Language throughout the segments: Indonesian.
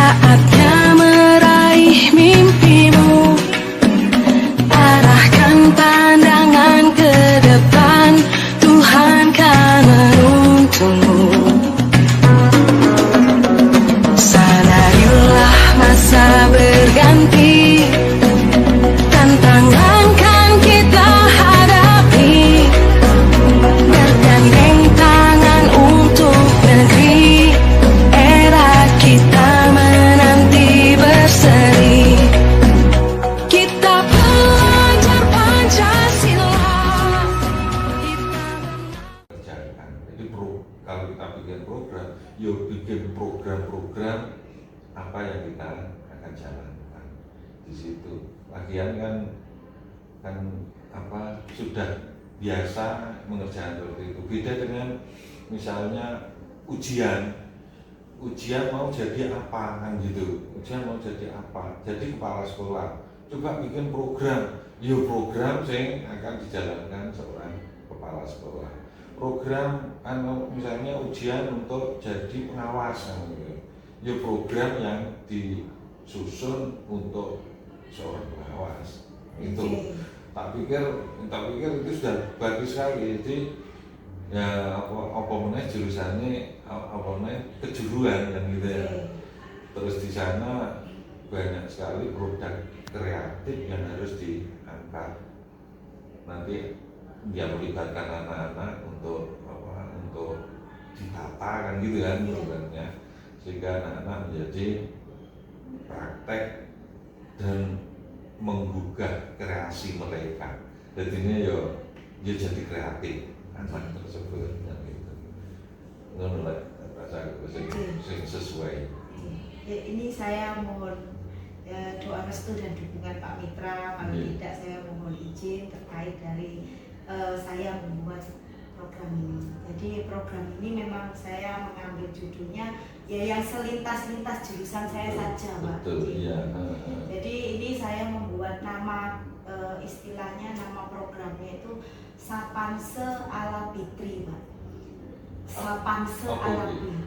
saatnya meraih mimpimu. Arahkan pandangan ke depan, Tuhan kan menuntungmu. Sadarilah masa berganti, tantangan kan kita hadapi. Bergandeng tangan untuk negeri, era kita menanti berseri. Kita belajar Pancasila. Kerjakan. Jadi kalau kita bikin program, yuk bikin program-program apa yang kita akan jalankan di situ. Lagian kan apa sudah biasa mengerjakan seperti itu. Beda dengan misalnya ujian mau jadi apa kan gitu. Ujian mau jadi apa? Jadi kepala sekolah. Coba bikin program. Yo program yang akan dijalankan seorang kepala sekolah. Program misalnya ujian untuk jadi pengawas gitu. Yo program yang disusun untuk seorang pengawas. Itu. Tak pikir itu sudah bagus sekali. Jadi ya apa meneh jurusannya apa meneh kejuruan kan gitu ya. Terus di sana banyak sekali produk kreatif yang harus diangkat. Nanti dia melibatkan anak-anak untuk ditata kan gitu kan programnya, sehingga anak-anak menjadi praktek dan menggugah kreasi mereka. Jadinya dia jadi kreatif anak tersebut kan gitu. Ngono lah rasa sing sesuai. Ini saya mohon doa restu dan dukungan Pak Mitra. Kalau tidak saya mohon izin terkait dari saya membuat program ini. Jadi program ini memang saya mengambil judulnya ya yang selintas-lintas jurusan saya saja, Pak. Betul, iya. Jadi ini saya membuat nama istilahnya nama programnya itu Sapanse ala Fitri, Pak. Sapanse ala Fitri.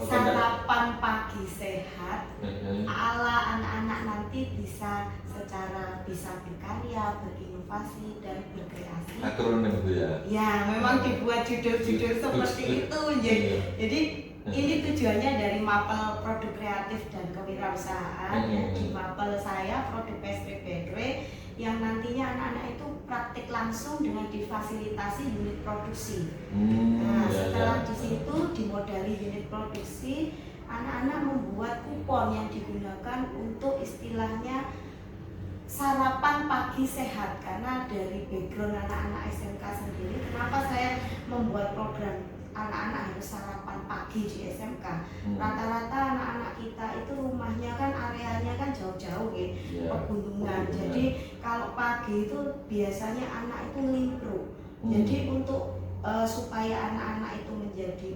Sarapan pagi sehat ala anak-anak nanti bisa berkarya, berinovasi dan berkreasi. Akronim itu ya? Ya, memang dibuat judul-judul seperti itu. Jadi ini tujuannya dari Mapel Produk Kreatif dan Kewirausahaan. Di Mapel saya Produk Pastry Bakery yang nantinya anak-anak itu praktik langsung dengan difasilitasi unit produksi. Setelah di situ dimodali unit produksi, anak-anak membuat kupon yang digunakan untuk istilahnya sarapan pagi sehat. Karena dari background anak-anak SMK sendiri, kenapa saya membuat program anak-anak harus sarapan pagi di SMK? Rata-rata anak-anak kita itu rumahnya kan areanya kan jauh-jauh ya, pegunungan. Jadi kalau pagi itu biasanya anak itu limpro. Jadi untuk supaya anak-anak itu menjadi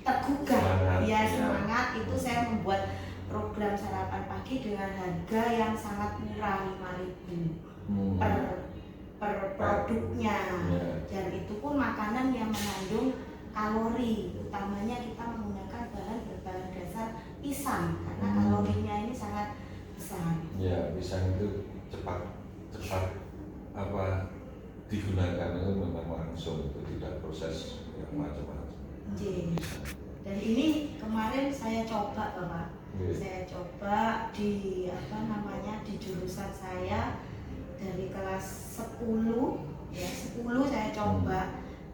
tergugah, semangat, itu saya membuat program sarapan pagi dengan harga yang sangat murah, 5.000 per produknya. Dan itu pun makanan yang mengandung kalori, utamanya kita menggunakan bahan berbahan dasar pisang karena kalorinya ini sangat besar. Ya, pisang itu cepat digunakan itu memang langsung, itu tidak proses yang macam-macam. Dan ini kemarin saya coba, Bapak. Saya coba di di jurusan saya dari kelas 10 saya coba.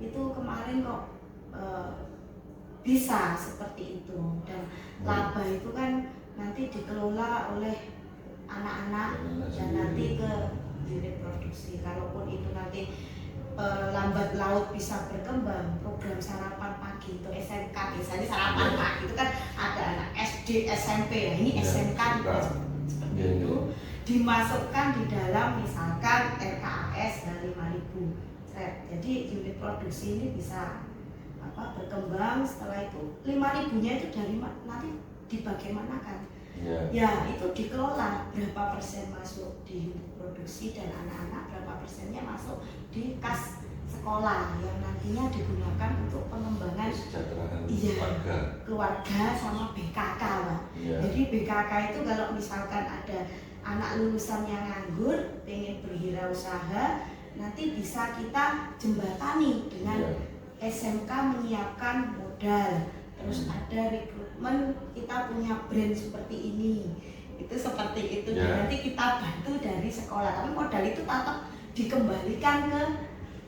Itu kemarin kok bisa seperti itu, dan laba itu kan nanti dikelola oleh anak-anak dan nanti ke unit produksi. Kalaupun itu nanti lambat laut bisa berkembang, program sarapan pagi untuk SMK, biasanya sarapan pagi itu kan ada anak SD, SMP ya, ini SMK seperti itu, dimasukkan di dalam misalkan RKAS dari 5.000 thread. Jadi unit produksi ini bisa berkembang. Setelah itu 5.000-nya itu dari nanti dibagaimanakan? Ya itu dikelola, berapa persen masuk di unit produksi dan anak-anak berapa persennya masuk di kas sekolah yang nantinya digunakan untuk pengembangan Kesejahteraan Iya. warga. keluarga sama BKK, Pak. Iya. Jadi BKK itu kalau misalkan ada anak lulusan yang nganggur, pengen berwirausaha, nanti bisa kita jembatani dengan Iya. SMK menyiapkan modal, terus ada rekrutmen, kita punya brand seperti ini, itu seperti itu. Ya. Dan nanti kita bantu dari sekolah, tapi modal itu tetap dikembalikan ke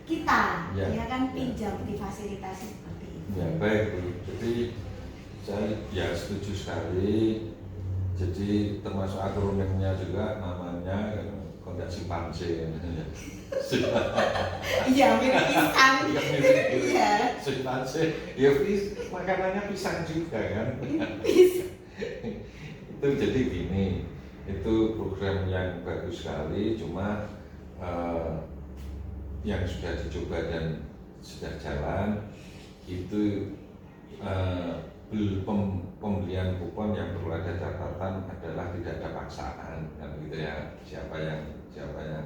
kita, Ya. ya kan, Ya. pinjam difasilitasi seperti itu. Ya baik Bu. Jadi saya ya setuju sekali. Jadi termasuk akronimnya juga namanya kondak simpanse. Iya, mirip pisang. Iya, mirip. Iya. Simpanse. Ya makanannya pisang juga kan. Pisang. Itu jadi gini, itu program yang bagus sekali, cuma yang sudah dicoba dan sudah jalan itu pembelian kupon yang perlu ada catatan adalah tidak ada paksaan kan gitu ya, siapa yang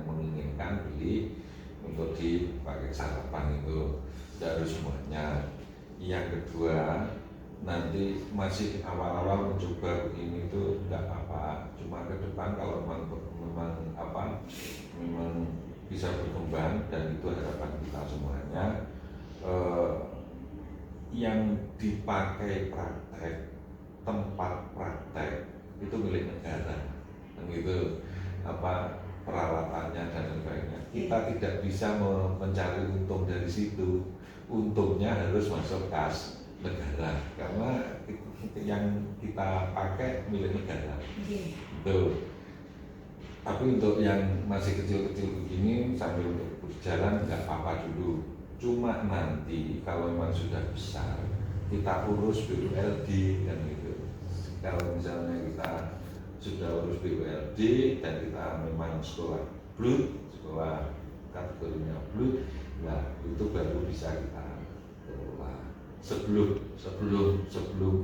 menginginkan beli untuk dipakai sarapan itu tidak harus semuanya. Yang kedua, nanti masih awal-awal mencoba begini itu tidak apa-apa, cuma ke depan kalau memang bisa berkembang, dan itu harapan kita semuanya, yang dipakai praktek, tempat praktek itu milik negara, dan itu peralatannya dan sebagainya. Kita tidak bisa mencari untung dari situ, untungnya harus masuk kas negara karena yang kita pakai milik negara. Betul. Tapi untuk yang masih kecil-kecil begini sambil untuk berjalan nggak apa-apa dulu. Cuma nanti kalau memang sudah besar kita urus BULD kan gitu. Kalau misalnya kita sudah urus BULD dan kita memang sekolah blood, sekolah kategorinya blood, nah itu baru bisa kita kelola. Sebelum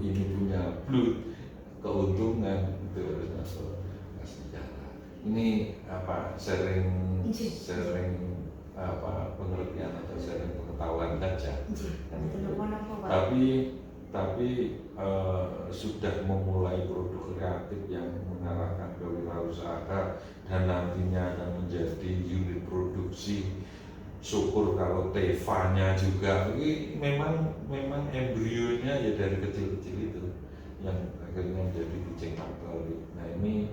ini punya blood, keuntungan itu harus masuk kas negara. Ini sharing pengertian atau sharing pengetahuan saja. Tapi sudah memulai produk kreatif yang mengarahkan ke wirausaha dan nantinya akan menjadi unit produksi. Syukur kalau Teva-nya juga ini memang embrionya ya dari kecil-kecil itu yang akhirnya menjadi kucing factory. Nah ini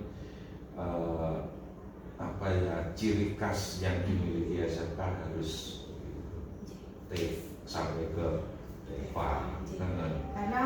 ciri khas yang dimiliki SMK harus sampai ke Teva. Karena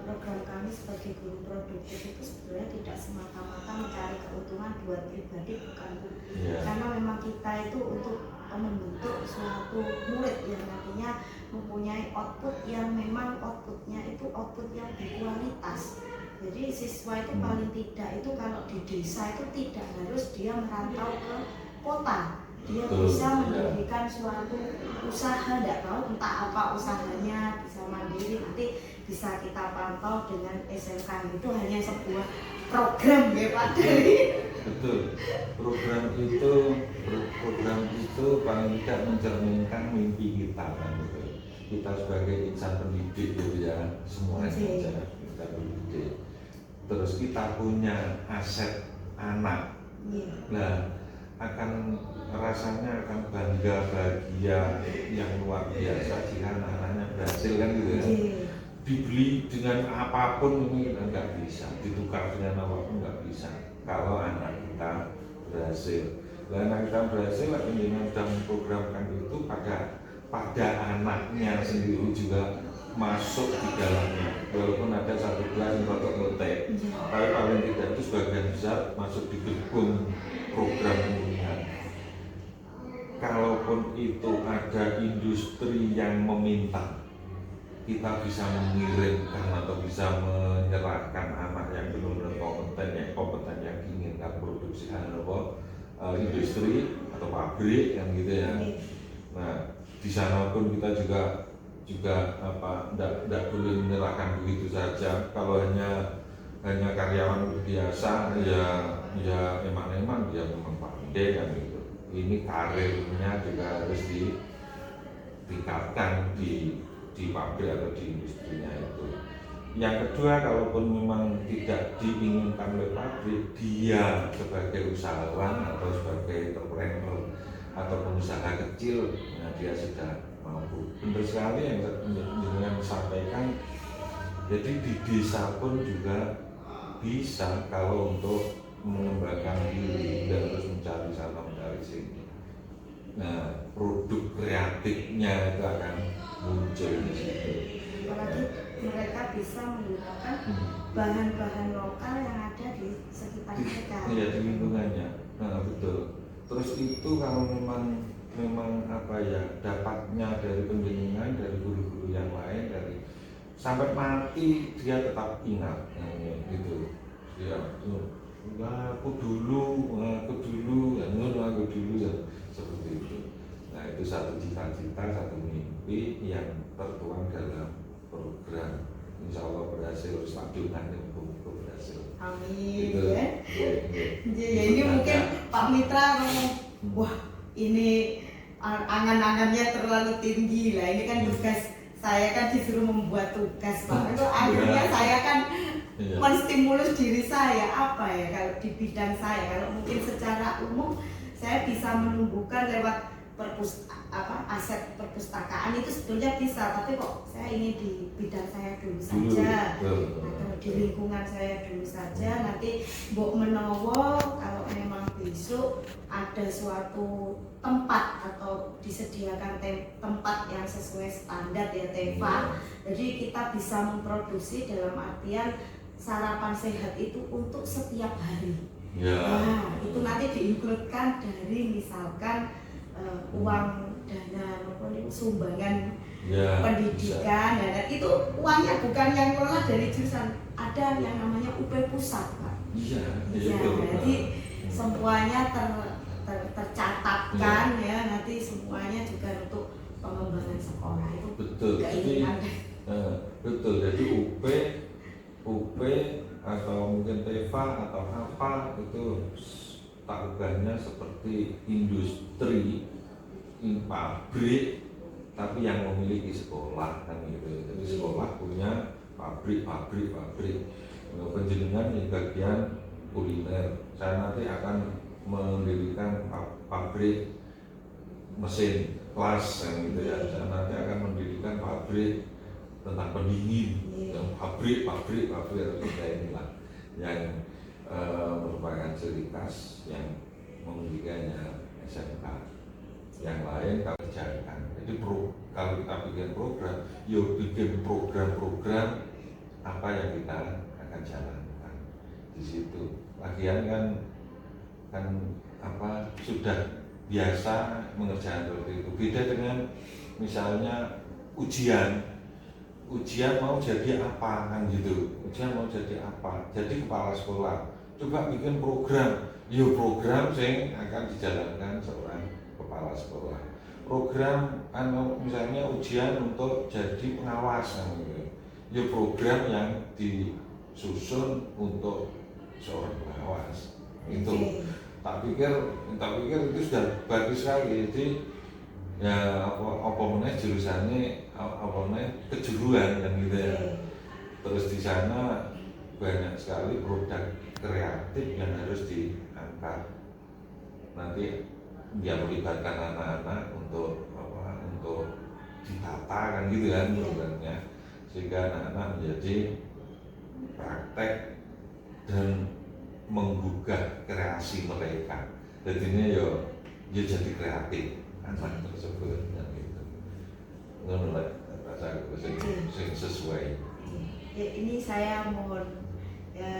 program kami sebagai guru produktif itu sebenarnya tidak semata-mata mencari keuntungan buat pribadi, bukan Bu. Yeah. Karena memang kita itu untuk membentuk suatu murid yang nantinya mempunyai output yang memang outputnya itu output yang berkualitas. Jadi siswa itu paling tidak itu kalau di desa itu tidak harus dia merantau ke kota. Dia bisa mendirikan suatu usaha, tidak tahu entah apa usahanya, bisa mandiri, nanti bisa kita pantau dengan SMK. Itu hanya sebuah program ya Pak. Betul. Program itu paling tidak mencerminkan mimpi kita kan gitu. Kita sebagai insan pendidik gitu ya, semuanya kita pendidik. Terus kita punya aset anak. Nah, rasanya akan bangga, bahagia yang luar biasa jika anak-anaknya berhasil kan gitu ya. Dibeli dengan apapun ini nggak bisa, ditukar dengan apapun nggak bisa kalau anak kita berhasil. Dan anak kita berhasil, dengan sudah memprogramkan itu pada anaknya sendiri juga masuk di dalamnya. Walaupun ada satu kelas yang rotok ngetek, tapi paling tidak itu sebagian besar masuk di gerbong program ini. Kalaupun itu ada industri yang meminta, kita bisa mengirimkan atau bisa menyerahkan anak yang benar-benar kompeten yang diinginkan produksi industri atau pabrik yang gitu ya. Nah, di sana pun kita juga tidak boleh menyerahkan begitu saja. Kalau hanya karyawan biasa ya emang dia memang pandai kan gitu. Ini karirnya juga harus tingkatkan di pabrik atau di industrinya itu. Yang kedua, kalaupun memang tidak diinginkan oleh pabrik, dia sebagai usahawan atau sebagai entrepreneur atau pengusaha kecil, nah dia sudah mampu. Benar sekali yang dengan sampaikan. Jadi di desa pun juga bisa kalau untuk mengembangkan diri dan terus mencari sana mencari sini. Nah, produk kreatifnya itu akan muncul di situ. Apalagi mereka bisa menggunakan bahan-bahan lokal yang ada di sekitar mereka. Iya, di lingkungannya. Nah, betul. Terus itu kalau memang apa ya, dapatnya dari pembimbingan dari guru-guru yang lain, dari sampai mati dia tetap ingat, gitu. Ya, aku dulu ya, seperti itu. Nah, itu satu cita-cita, satu mimpi yang tertuang dalam program. Insya Allah berhasil, stabilkan itu berhasil. Amin Gitu. ya. Ya, Ini mungkin Pak Mitra ngomong, wah ini angan-angannya terlalu tinggi lah. Ini kan tugas saya kan disuruh membuat tugas Pak. Itu akhirnya saya kan menstimulus diri saya apa ya kalau di bidang saya. Kalau mungkin secara umum saya bisa menumbuhkan lewat aset perpustakaan itu sebetulnya bisa, tapi kok saya ingin di bidang saya dulu saja atau di lingkungan saya dulu saja. Nanti mbok menowo kalau memang besok ada suatu tempat atau disediakan tempat yang sesuai standar ya TEFA, jadi kita bisa memproduksi dalam artian sarapan sehat itu untuk setiap hari. Nah, itu nanti diinkludkan dari misalkan uang dana sumbangan pendidikan, dan itu uangnya bukan yang kelola dari jurusan, ada yang namanya UP pusat Pak. Jadi semuanya tercatatkan ya, nanti semuanya juga untuk pengembangan sekolah itu. Betul. Jadi UP atau mungkin TEFA atau apa itu taruhannya seperti industri, pabrik, tapi yang memiliki sekolah kan gitu. Jadi sekolah punya pabrik. Penjenengan di bagian kuliner, saya nanti akan mendirikan pabrik mesin kelas yang gitu ya. Saya nanti akan mendirikan pabrik tentang pendingin, yang pabrik kita inilah yang merupakan ciri khas yang memilikinya SMK. Yang lain kita kerjakan. Jadi kalau kita bikin program, bikin program apa yang kita akan jalankan di situ. Lagian kan sudah biasa mengerjakan seperti itu. Beda dengan misalnya ujian mau jadi apa kan gitu. Ujian mau jadi apa? Jadi kepala sekolah. Coba bikin program yang akan dijalankan seorang kepala sekolah. Program misalnya ujian untuk jadi pengawas gitu. Program yang disusun untuk seorang pengawas. Itu tak pikir itu sudah bagus sekali. Jadi ya apa meneh jurusannya kejuruan kan gitu ya. Terus di sana banyak sekali produk kreatif yang harus diangkat. Nanti dia melibatkan anak-anak untuk ditata kan gitu kan programnya, sehingga anak-anak menjadi praktek dan menggugah kreasi mereka. Jadinya dia jadi kreatif anak tersebut kan gitu. Ngono lah rasa sing sesuai. Ini saya mohon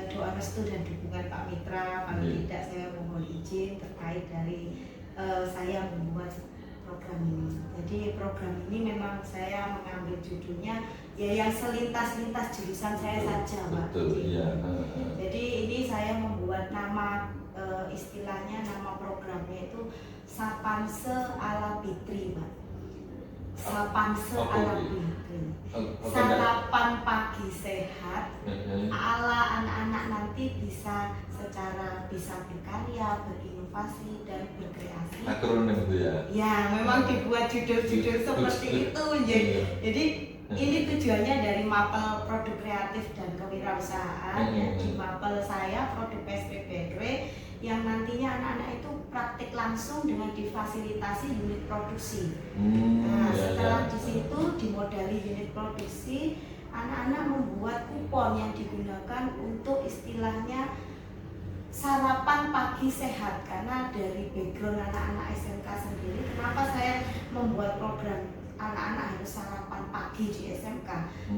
doa restu dan dukungan Pak Mitra. Kalau tidak saya mohon izin terkait dari saya membuat program ini. Jadi program ini memang saya mengambil judulnya ya yang selintas-lintas jurusan saya saja Pak. Jadi ini saya membuat nama istilahnya, nama programnya itu Sapanse ala Fitri Pak. Sapanse ala Fitri. Sarapan pagi sehat ala anak-anak nanti nanti bisa berkarya, berinovasi dan berkreasi. Akronim itu ya. Ya, memang dibuat judul-judul seperti itu. Jadi ini tujuannya dari Mapel Produk Kreatif dan Kewirausahaan. Di Mapel saya Produk Pastry Bakery yang nantinya anak-anak itu praktik langsung dengan difasilitasi unit produksi. Nah, setelah di situ dimodali unit produksi, anak-anak membuat kupon yang digunakan untuk istilahnya sarapan pagi sehat. Karena dari background anak-anak SMK sendiri, kenapa saya membuat program anak-anak harus sarapan pagi di SMK?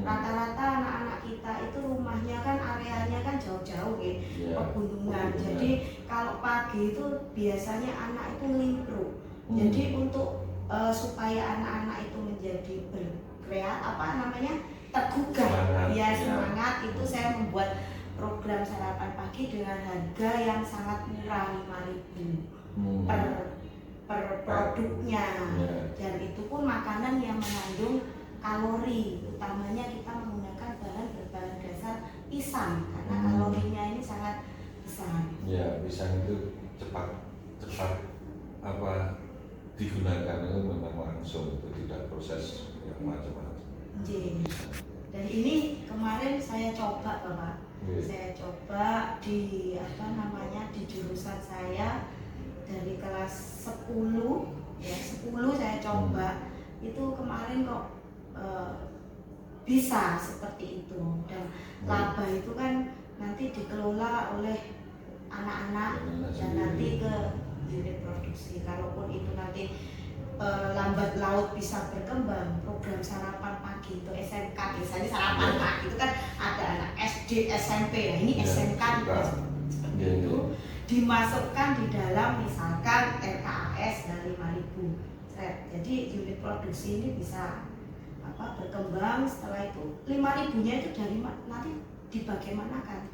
Rata-rata anak-anak kita itu rumahnya kan areanya kan jauh-jauh ya, pegunungan. Jadi kalau pagi itu biasanya anak itu ngelimpruk. Jadi untuk supaya anak-anak itu menjadi tergugah, semangat itu saya membuat program sarapan pagi dengan harga yang sangat murah, 5.000 per produknya. Dan itu pun makanan yang mengandung kalori, utamanya kita menggunakan bahan berbahan dasar pisang karena kalorinya ini sangat besar. Ya, pisang itu cepat digunakan itu memang langsung, itu tidak proses yang macam-macam. Dan ini kemarin saya coba Bapak, saya coba di di jurusan saya dari kelas 10 saya coba itu kemarin kok bisa seperti itu. Dan laba itu kan nanti dikelola oleh anak-anak dan nanti ke unit produksi. Kalaupun itu nanti lambat laut bisa berkembang, program sarapan pagi itu SMK biasanya sarapan pagi itu kan ada anak SD, SMP ya, ini SMK seperti itu dimasukkan di dalam misalkan RKAS dari 5.000. Jadi unit produksi ini bisa berkembang. Setelah itu 5.000-nya itu dari nanti dibagaimanakan?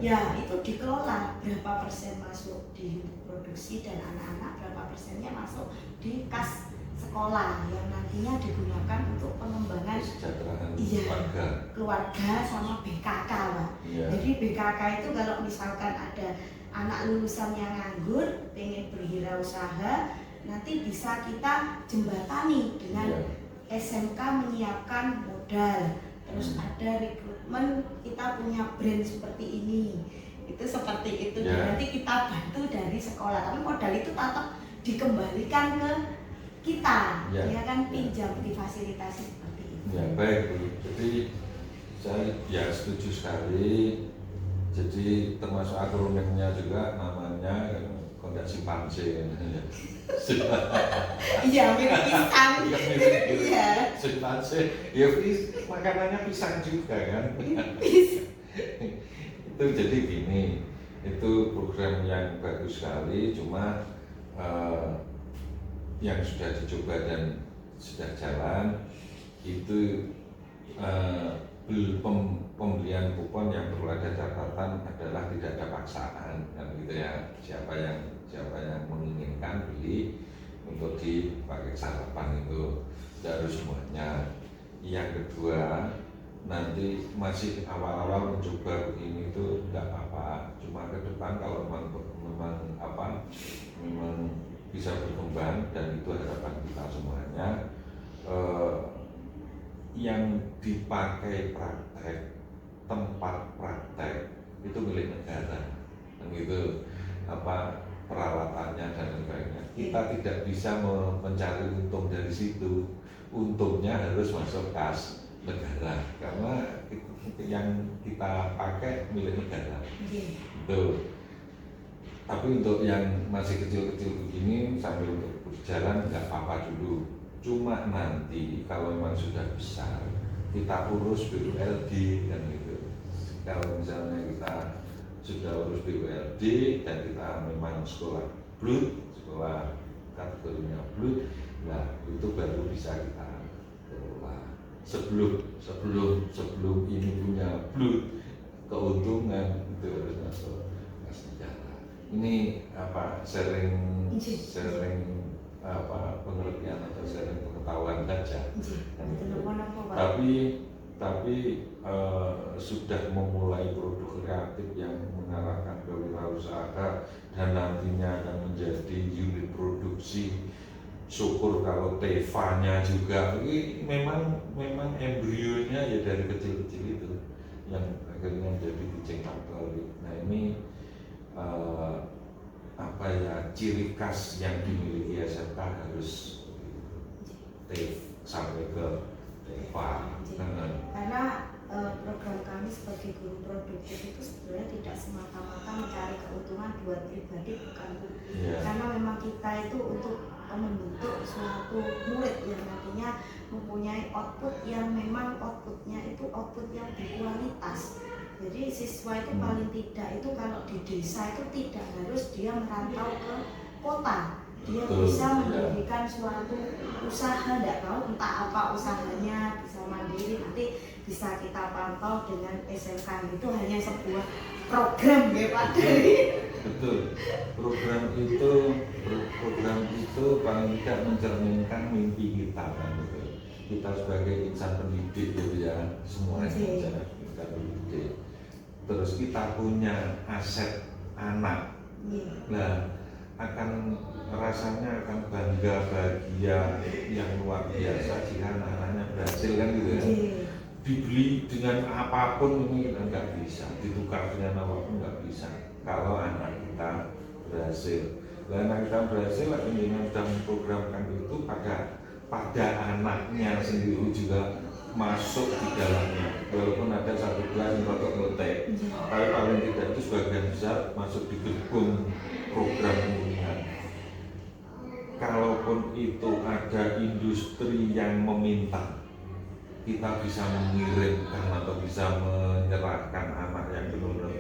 Ya itu dikelola berapa persen masuk di unit produksi dan anak-anak berapa persennya masuk di kas sekolah yang nantinya digunakan untuk pengembangan keluarga sama BKK Pak. Jadi BKK itu kalau misalkan ada anak lulusan yang nganggur pengen berwirausaha, nanti bisa kita jembatani dengan SMK menyiapkan modal. Terus ada rekrutmen, kita punya brand seperti ini, itu seperti itu. Nanti kita bantu dari sekolah, tapi modal itu tetap dikembalikan ke kita, ya kan, pinjam difasilitasi seperti itu. Ya baik Bu, jadi saya setuju sekali. Jadi termasuk akronimnya juga namanya kondak simpanse. Iya, mirip pisang. Iya, simpanse. Ya makanannya pisang juga kan. Itu jadi gini, itu program yang bagus sekali. Cuma yang sudah dicoba dan sudah jalan itu pembelian kupon yang perlu ada catatan adalah tidak ada paksaan kan gitu ya. Siapa yang menginginkan beli untuk dipakai sarapan itu harus semuanya. Yang kedua, nanti masih awal-awal mencoba begini itu tidak apa-apa. Cuma ke depan kalau memang bisa berkembang, dan itu harapan kita semuanya, yang dipakai praktek, tempat praktek itu milik negara, dan itu peralatannya dan sebagainya. Kita tidak bisa mencari untung dari situ. Untungnya harus masuk kas negara karena yang kita pakai milik negara. Betul. Tapi untuk yang masih kecil-kecil begini sambil untuk berjalan nggak apa-apa dulu. Cuma nanti kalau memang sudah besar kita urus BULD dan gitu. Kalau misalnya kita sudah urus BULD dan kita memang sekolah BLUT, sekolah kategorinya BLUT, nah itu baru bisa kita kelola. Sebelum ini punya BLUT, keuntungan itu harus masuk kas negara. Ini sharing pengertian atau sharing pengetahuan saja. Tapi tapi sudah memulai produk kreatif yang mengarahkan ke wirausaha dan nantinya akan menjadi unit produksi. Syukur kalau Teva-nya juga, ini memang embrionya ya dari kecil-kecil itu yang akhirnya menjadi kucing factory. Nah ini apa ya, ciri khas yang dimiliki SMK harus sampai ke Teva. Karena program kami sebagai guru produktif itu sebenarnya tidak semata-mata mencari keuntungan buat pribadi, bukan Bu. Karena memang kita itu untuk membentuk suatu murid yang nantinya mempunyai output yang memang outputnya itu output yang berkualitas. Jadi siswa itu paling tidak itu kalau di desa itu tidak harus dia merantau ke kota. Dia bisa mendirikan suatu usaha, tidak tahu entah apa usahanya, bisa mandiri, nanti bisa kita pantau dengan SMK. Itu hanya sebuah program ya Pak. Betul, program itu paling tidak mencerminkan mimpi kita kan gitu. Kita sebagai insan pendidik gitu ya, semuanya insan pendidik. Terus kita punya aset anak, nah akan rasanya akan bangga, bahagia yang luar biasa jika anak-anaknya berhasil kan gitu ya. Dibeli dengan apapun ini kita nggak bisa, ditukar dengan apapun nggak bisa kalau anak kita berhasil. Dan anak kita berhasil, dengan sudah memprogramkan itu pada anaknya sendiri juga masuk di dalamnya. Walaupun ada satu kelas yang rotok ngetek, tapi paling tidak itu sebagian besar masuk di gerbong program ini. Kalaupun itu ada industri yang meminta, kita bisa mengirimkan atau bisa menyerahkan anak yang benar-benar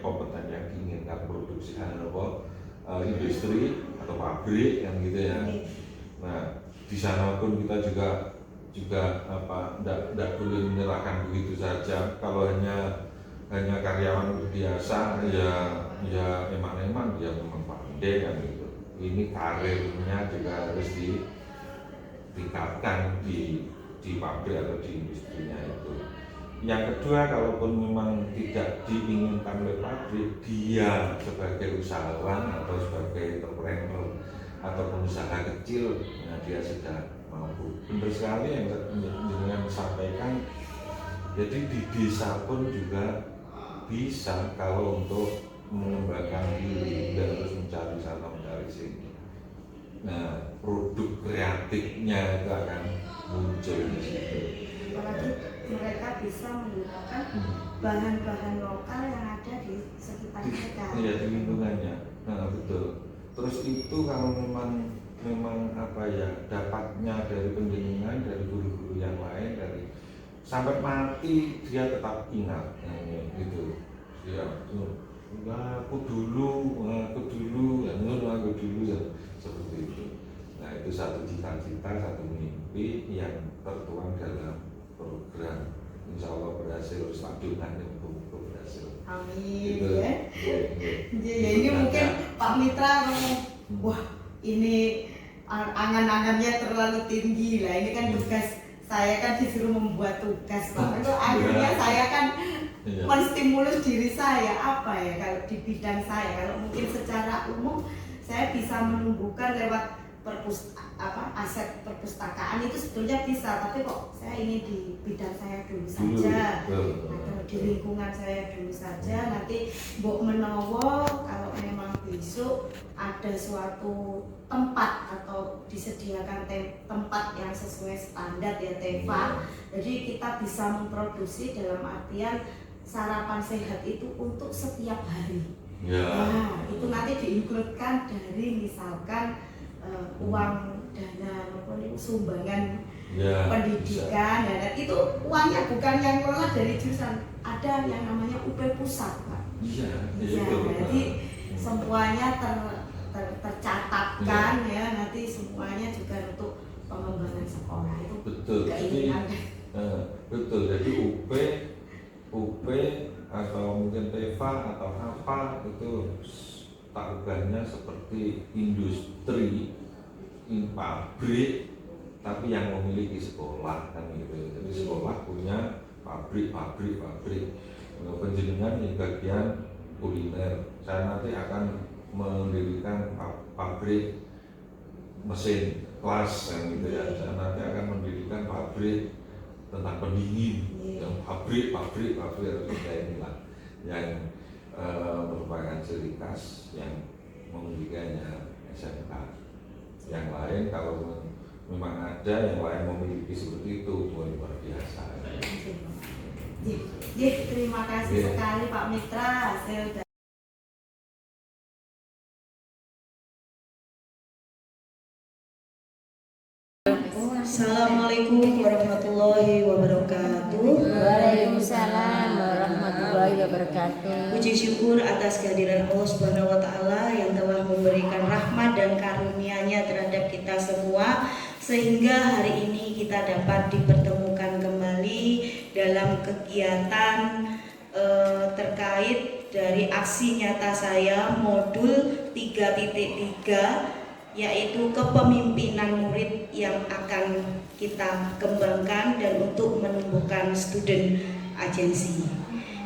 kompeten yang diinginkan produksi industri atau pabrik yang gitu ya. Nah di sana pun kita juga tidak boleh menyerahkan begitu saja. Kalau hanya karyawan biasa ya emang dia memang pandai kan gitu. Ini karirnya juga harus ditingkatkan di pabrik atau di industrinya itu. Yang kedua, kalaupun memang tidak diinginkan oleh pabrik, dia sebagai usahawan atau sebagai entrepreneur atau pengusaha kecil, nah dia sudah mampu. Benar sekali yang dengan sampaikan. Jadi di desa pun juga bisa kalau untuk mengembangkan diri dan terus mencari sana mencari sini. Nah, produk kreatifnya itu akan muncul di situ. Apalagi mereka bisa menggunakan bahan-bahan lokal yang ada di sekitar mereka. Iya, di lingkungannya. Nah, betul. Terus itu kalau memang dapatnya dari pendidikan, dari guru-guru yang lain, dari sampai mati dia tetap ingat, gitu. Ya, aku dulu seperti itu. Nah itu satu cita-cita, satu mimpi yang tertuang dalam program. Insya Allah berhasil, stabilan itu berhasil. Amin Gitu. ya. Ya ini mungkin Pak Mitra ngomong, wah ini angan-angannya terlalu tinggi lah. Ini kan tugas saya kan disuruh membuat tugas Pak. Itu akhirnya saya kan menstimulus diri saya apa ya kalau di bidang saya. Kalau mungkin secara umum saya bisa menumbuhkan lewat aset perpustakaan itu sebetulnya bisa, tapi kok saya ingin di bidang saya dulu saja atau di lingkungan saya dulu saja. Nanti mbok menowo kalau memang besok ada suatu tempat atau disediakan tempat yang sesuai standar ya Teva, jadi kita bisa memproduksi dalam artian sarapan sehat itu untuk setiap hari. Nah, itu nanti diinkludkan dari misalkan uang dana sumbangan pendidikan, dan itu uangnya bukan yang kelola dari jurusan, ada yang namanya UP pusat Pak. Jadi semuanya tercatatkan ya, nanti semuanya juga untuk pengembangan sekolah itu. Betul. Jadi UP atau mungkin Teva atau apa itu taruhannya seperti industri, pabrik tapi yang memiliki sekolah kan gitu. Jadi sekolah punya pabrik. Penjenengan di bagian kuliner, saya nanti akan mendirikan pabrik mesin kelas yang gitu ya. Saya nanti akan mendirikan pabrik tentang pendingin, yang pabrik kayak inilah yang merupakan ciri khas yang memilikinya SMK. Yang lain kalau memang ada yang lain memiliki seperti itu, luar biasa. Terima kasih sekali Pak Mitra. Assalamualaikum warahmatullahi wabarakatuh. Waalaikumsalam warahmatullahi wabarakatuh. Puji syukur atas kehadiran Allah Subhanahu wa taala yang telah memberikan rahmat dan karunia-Nya terhadap kita semua sehingga hari ini kita dapat dipertemukan kembali dalam kegiatan terkait dari aksi nyata saya modul 3.3, yaitu kepemimpinan murid yang akan kita kembangkan dan untuk menumbuhkan student agency.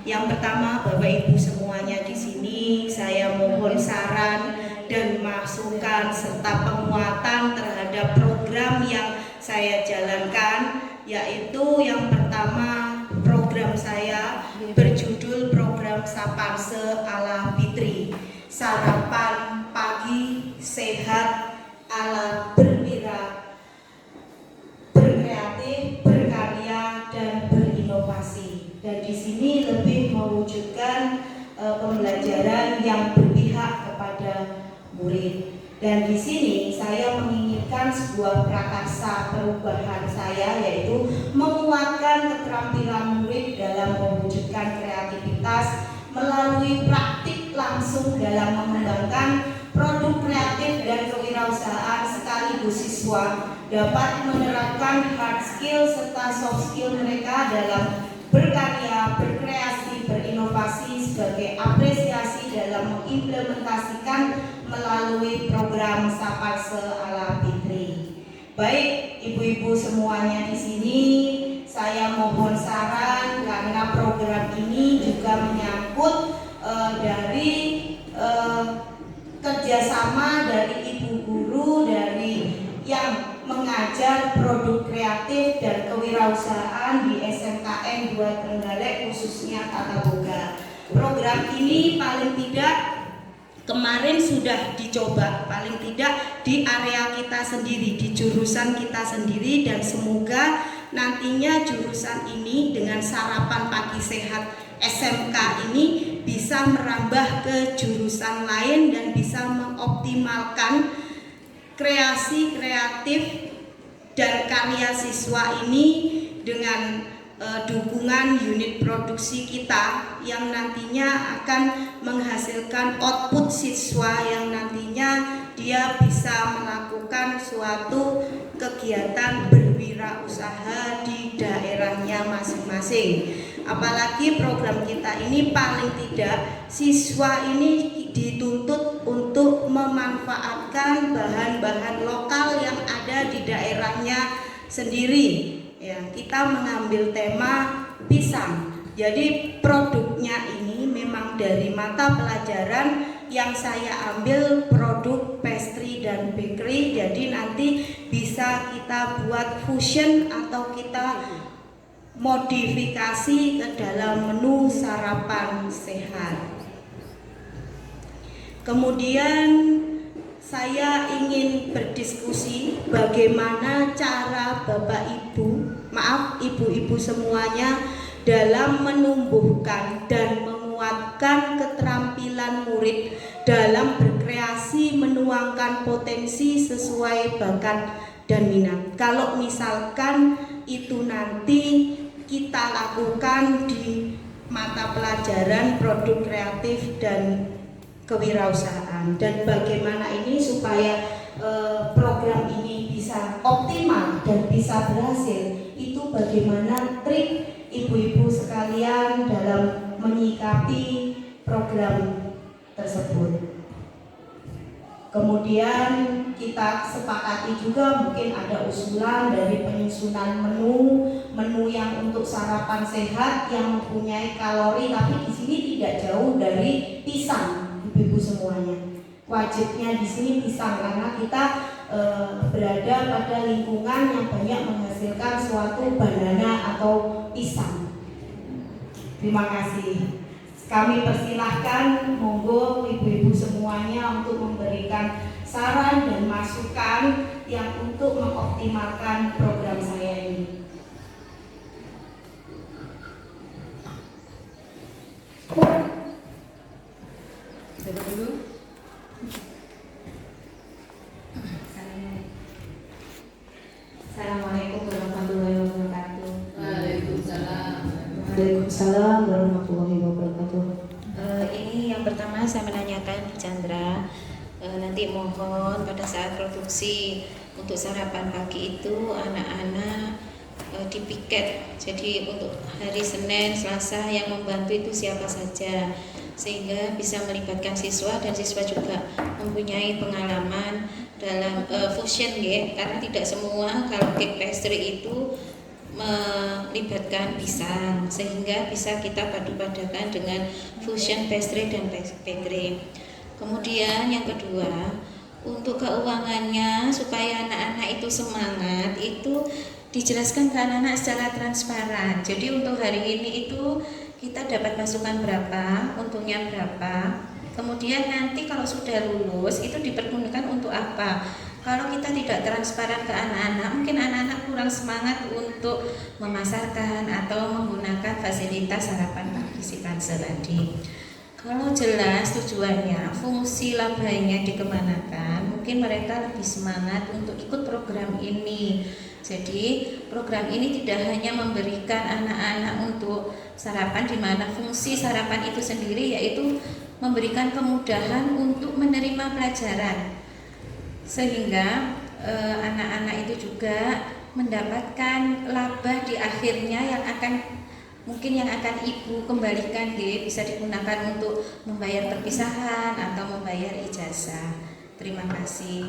Yang pertama, Bapak Ibu semuanya di sini, saya mohon saran dan masukan serta penguatan terhadap program yang saya jalankan, yaitu yang pertama, program saya berjudul program Saparse ala Fitri, sarapan pagi sehat ala berwira, berkreatif, berkarya dan berinovasi. Dan di sini lebih mewujudkan pembelajaran yang berpihak kepada murid. Dan di sini saya menginginkan sebuah prakarsa perubahan saya, yaitu menguatkan keterampilan murid dalam mewujudkan kreativitas melalui praktik langsung dalam mengembangkan produk kreatif dan kewirausahaan, sekaligus siswa dapat menerapkan hard skill serta soft skill mereka dalam berkarya, berkreasi, berinovasi sebagai apresiasi dalam mengimplementasikan melalui program Saparse ala Fitri. Baik ibu-ibu semuanya di sini, saya mohon saran karena program ini juga menyangkut dari kerjasama dari ibu guru dari yang mengajar produk kreatif dan kewirausahaan di SMKN 2 Trenggalek, khususnya Tata Boga. Program ini paling tidak kemarin sudah dicoba, paling tidak di area kita sendiri, di jurusan kita sendiri, dan semoga nantinya jurusan ini dengan sarapan pagi sehat SMK ini bisa merambah ke jurusan lain dan bisa mengoptimalkan kreasi kreatif dan karya siswa ini dengan dukungan unit produksi kita yang nantinya akan menghasilkan output siswa yang nantinya dia bisa melakukan suatu kegiatan berwirausaha di daerahnya masing-masing. Apalagi program kita ini paling tidak siswa ini dituntut untuk memanfaatkan bahan-bahan lokal yang ada di daerahnya sendiri. Ya, kita mengambil tema pisang. Jadi produknya ini memang dari mata pelajaran yang saya ambil produk pastry dan bakery. Jadi nanti bisa kita buat fusion atau kita modifikasi ke dalam menu sarapan sehat. Kemudian saya ingin berdiskusi bagaimana cara ibu-ibu semuanya dalam menumbuhkan dan menguatkan keterampilan murid dalam berkreasi, menuangkan potensi sesuai bakat dan minat. Kalau misalkan itu nanti kita lakukan di mata pelajaran produk kreatif dan kewirausahaan, dan bagaimana ini supaya program ini bisa optimal dan bisa berhasil, itu bagaimana trik ibu-ibu sekalian dalam menyikapi program tersebut. Kemudian kita sepakati juga mungkin ada usulan dari penyusunan menu yang untuk sarapan sehat yang mempunyai kalori, tapi di sini tidak jauh dari pisang, ibu-ibu semuanya. Wajibnya di sini pisang karena kita berada pada lingkungan yang banyak menghasilkan suatu banana atau pisang. Terima kasih. Kami persilahkan monggo ibu-ibu semuanya untuk memberikan saran dan masukan yang untuk mengoptimalkan program saya ini. Coba dulu. Assalamualaikum warahmatullahi wabarakatuh. Waalaikumsalam. Waalaikumsalam warahmatullahi wabarakatuh. Ini yang pertama saya menanyakan Bu Chandra, nanti mohon pada saat produksi untuk sarapan pagi itu anak-anak dipiket. Jadi untuk hari Senin, Selasa yang membantu itu siapa saja, sehingga bisa melibatkan siswa dan siswa juga mempunyai pengalaman dalam fusion ya, karena tidak semua kalau cake pastry itu melibatkan pisang, sehingga bisa kita padu-padakan dengan fusion pastry dan bakery. Kemudian yang kedua, untuk keuangannya supaya anak-anak itu semangat itu dijelaskan ke anak-anak secara transparan. Jadi untuk hari ini itu kita dapat masukan berapa, untungnya berapa. Kemudian nanti kalau sudah lulus itu dipergunakan untuk apa. Kalau kita tidak transparan ke anak-anak, mungkin anak-anak kurang semangat untuk memasarkan atau menggunakan fasilitas sarapan pagi si Pansel tadi. Kalau jelas tujuannya, fungsi labanya dikemanakan, mungkin mereka lebih semangat untuk ikut program ini. Jadi program ini tidak hanya memberikan anak-anak untuk sarapan, di mana fungsi sarapan itu sendiri yaitu memberikan kemudahan untuk menerima pelajaran, sehingga anak-anak itu juga mendapatkan laba di akhirnya yang akan ibu kembalikan bisa digunakan untuk membayar perpisahan atau membayar ijazah. Terima kasih.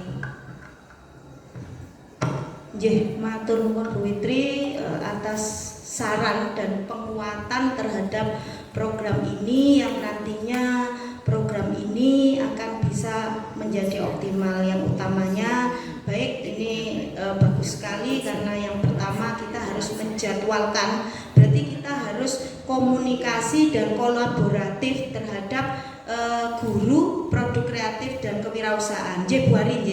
Matur nuwun Bu Witri atas saran dan penguatan terhadap program ini yang nantinya program ini akan bisa menjadi optimal. Yang utamanya baik ini bagus sekali karena yang pertama kita harus menjadwalkan, berarti kita harus komunikasi dan kolaboratif terhadap guru produk kreatif dan kewirausahaan. Bu Ari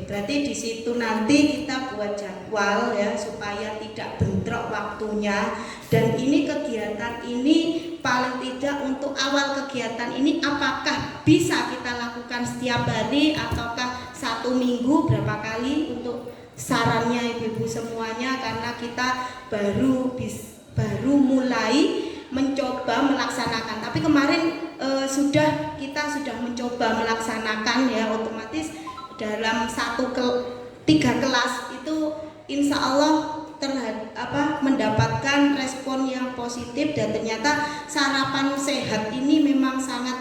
berarti di situ nanti kita buat jadwal ya supaya tidak bentrok waktunya. Dan ini kegiatan ini paling tidak untuk awal kegiatan ini apakah bisa kita lakukan setiap hari ataukah 1 minggu berapa kali, untuk sarannya ibu-ibu semuanya, karena kita baru mulai mencoba melaksanakan. Tapi kemarin kita sudah mencoba melaksanakan ya, otomatis dalam 3 kelas itu insya Allah mendapatkan respon yang positif, dan ternyata sarapan sehat ini memang sangat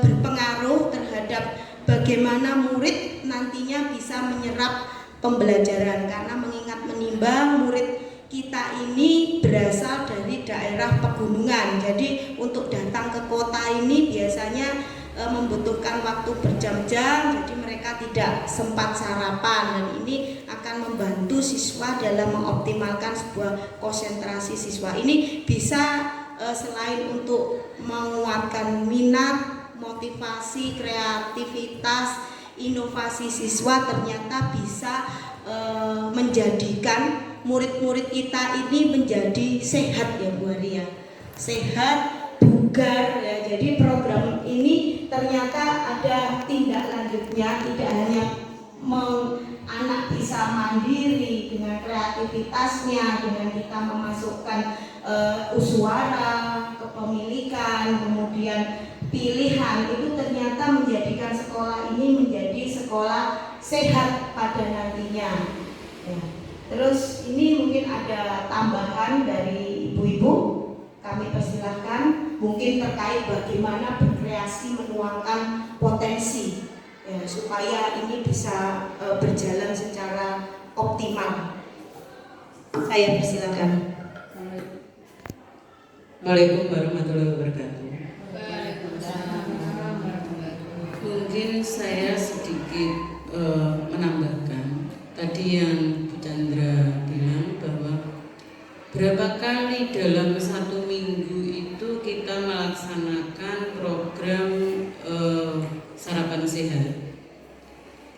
berpengaruh terhadap bagaimana murid nantinya bisa menyerap pembelajaran, karena mengingat menimbang murid kita ini berasal dari daerah pegunungan. Jadi untuk datang ke kota ini biasanya membutuhkan waktu berjam-jam, jadi mereka tidak sempat sarapan, dan ini akan membantu siswa dalam mengoptimalkan sebuah konsentrasi siswa. Ini bisa selain untuk menguatkan minat, motivasi, kreativitas, inovasi siswa, ternyata bisa menjadikan murid-murid kita ini menjadi sehat ya Bu Aria, sehat, bugar ya. Jadi program ini ternyata ada tindak lanjutnya, tidak hanya anak bisa mandiri dengan kreativitasnya, dengan kita memasukkan uswara, kepemilikan, kemudian pilihan, itu ternyata menjadikan sekolah ini menjadi sekolah sehat pada nantinya ya. Terus ini mungkin ada tambahan dari ibu-ibu, kami persilahkan, mungkin terkait bagaimana berkreasi menuangkan potensi ya, supaya ini bisa berjalan secara optimal. Saya persilakan. Assalamualaikum warahmatullahi wabarakatuh. Mungkin saya sedikit menambahkan tadi yang Bu Chandra bilang bahwa berapa kali dalam 1 minggu itu kita melaksanakan program sarapan sehat.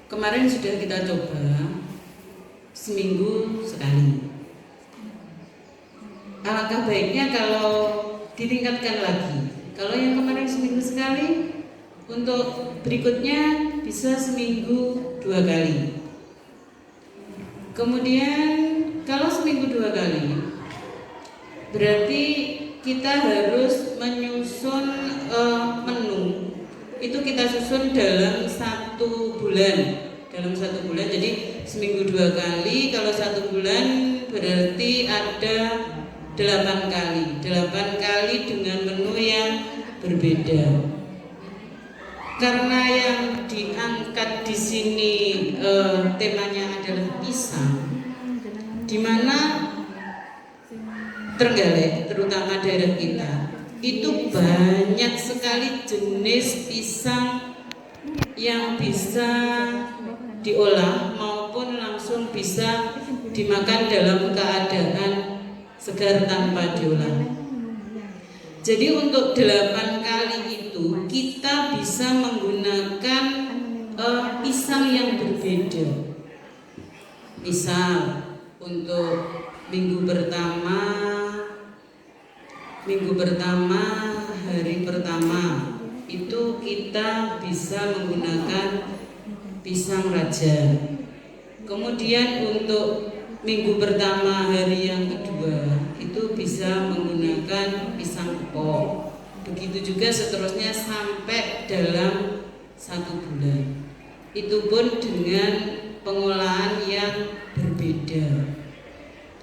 Kemarin sudah kita coba seminggu sekali. Alangkah baiknya kalau ditingkatkan lagi. Kalau yang kemarin seminggu sekali, untuk berikutnya bisa seminggu 2 kali. Kemudian kalau seminggu 2 kali, berarti kita harus menyusun menu. Itu kita susun dalam 1 bulan. Dalam 1 bulan, jadi seminggu 2 kali. Kalau 1 bulan berarti ada 8 kali. 8 kali dengan menu yang berbeda. Karena yang diangkat di sini temanya adalah pisang, di mana Trenggalek, terutama daerah kita, itu banyak sekali jenis pisang yang bisa diolah maupun langsung bisa dimakan dalam keadaan segar tanpa diolah. Jadi untuk 8 kali itu kita bisa menggunakan pisang yang berbeda. Misal untuk minggu pertama, hari pertama itu kita bisa menggunakan pisang raja. Kemudian untuk minggu pertama hari yang kedua itu bisa menggunakan pisang kepok. Begitu juga seterusnya sampai dalam 1 bulan. Itu pun dengan pengolahan yang berbeda.